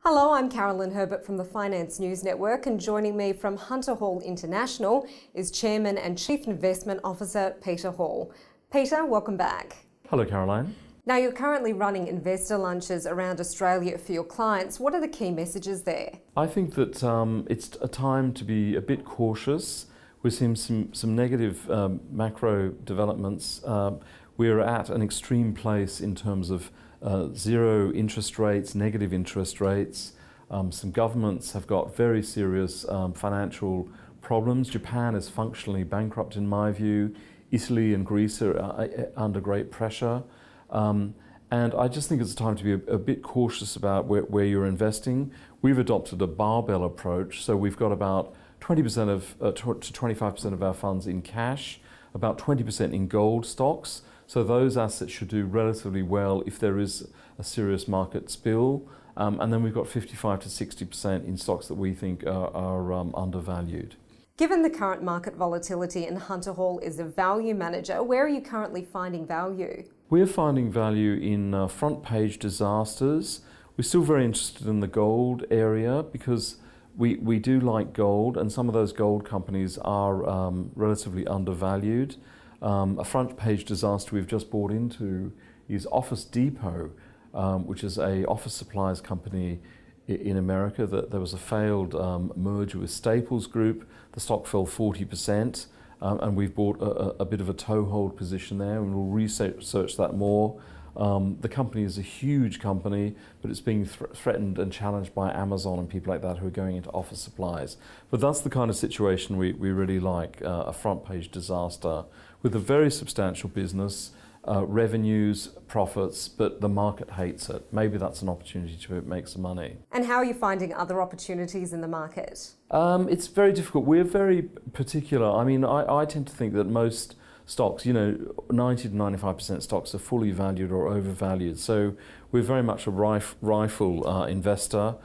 Hello, I'm Carolyn Herbert from the Finance News Network, and joining me from Hunter Hall International is Chairman and Chief Investment Officer Peter Hall. Peter, welcome back. Hello, Caroline. Now, you're currently running investor lunches around Australia for your clients. What are the key messages there? I think that it's a time to be a bit cautious. We're seeing some negative macro developments. We're at an extreme place in terms of zero interest rates, negative interest rates. Some governments have got very serious financial problems. Japan is functionally bankrupt in my view. Italy and Greece are under great pressure. And I just think it's time to be a bit cautious about where you're investing. We've adopted a barbell approach, so we've got about 20% to 25% of our funds in cash, about 20% in gold stocks. So those assets should do relatively well if there is a serious market spill. And then we've got 55 to 60% in stocks that we think are undervalued. Given the current market volatility and Hunter Hall is a value manager, where are you currently finding value? We're finding value in front page disasters. We're still very interested in the gold area because we do like gold, and some of those gold companies are relatively undervalued. A front page disaster we've just bought into is Office Depot, which is a office supplies company in America. There was a failed merger with Staples Group. The stock fell 40%, and we've bought a bit of a toehold position there, and we'll research that more. The company is a huge company, but it's being threatened and challenged by Amazon and people like that who are going into office supplies. But that's the kind of situation we really like, a front page disaster with a very substantial business, revenues, profits, but the market hates it. Maybe that's an opportunity to make some money. And how are you finding other opportunities in the market? It's very difficult. We're very particular. I mean, I tend to think that most stocks, 90 to 95% stocks are fully valued or overvalued. So we're very much a rifle investor.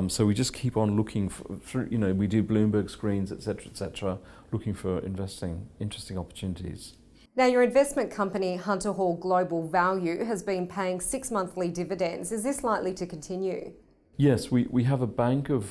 So we just keep on looking through, we do Bloomberg screens, etc., looking for interesting opportunities. Now, your investment company, Hunter Hall Global Value, has been paying 6 monthly dividends. Is this likely to continue? Yes, we have a bank of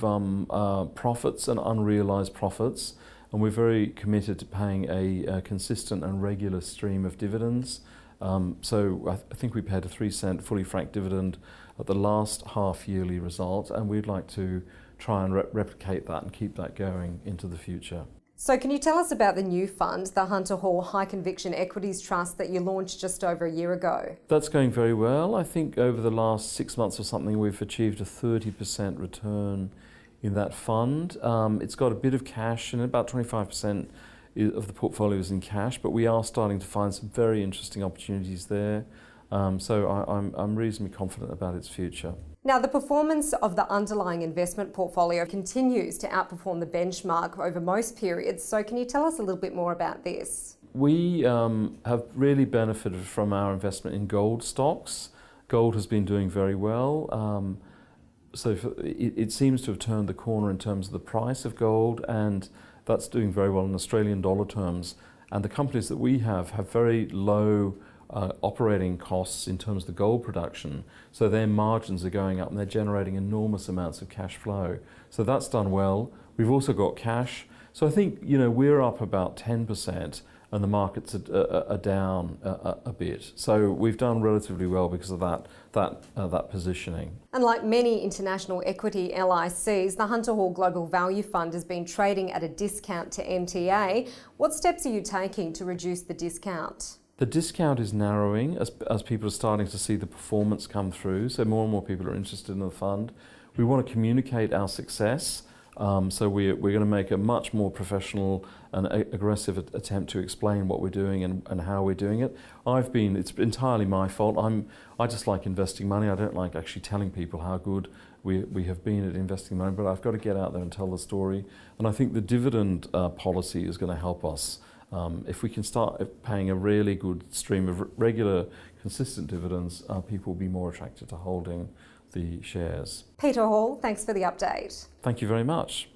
profits and unrealised profits, and we're very committed to paying a consistent and regular stream of dividends. So I think we paid a 3-cent fully franked dividend at the last half-yearly result, and we'd like to try and replicate that and keep that going into the future. So can you tell us about the new fund, the Hunter Hall High Conviction Equities Trust that you launched just over a year ago? That's going very well. I think over the last 6 months or something, we've achieved a 30% return in that fund. It's got a bit of cash, and about 25% of the portfolio is in cash, but we are starting to find some very interesting opportunities there. So I'm reasonably confident about its future. Now, the performance of the underlying investment portfolio continues to outperform the benchmark over most periods. So can you tell us a little bit more about this? We have really benefited from our investment in gold stocks. Gold has been doing very well. So it seems to have turned the corner in terms of the price of gold, and that's doing very well in Australian dollar terms. And the companies that we have very low operating costs in terms of the gold production, so their margins are going up and they're generating enormous amounts of cash flow. So that's done well. We've also got cash. So I think we're up about 10%, and the markets are down a bit. So we've done relatively well because of that positioning. And like many international equity LICs, the Hunter Hall Global Value Fund has been trading at a discount to NTA. What steps are you taking to reduce the discount? The discount is narrowing as people are starting to see the performance come through, so more and more people are interested in the fund. We want to communicate our success, so we're going to make a much more professional and aggressive attempt to explain what we're doing and how we're doing it. It's entirely my fault. I just like investing money. I don't like actually telling people how good we have been at investing money, but I've got to get out there and tell the story. And I think the dividend policy is going to help us. If we can start paying a really good stream of regular, consistent dividends, people will be more attracted to holding the shares. Peter Hall, thanks for the update. Thank you very much.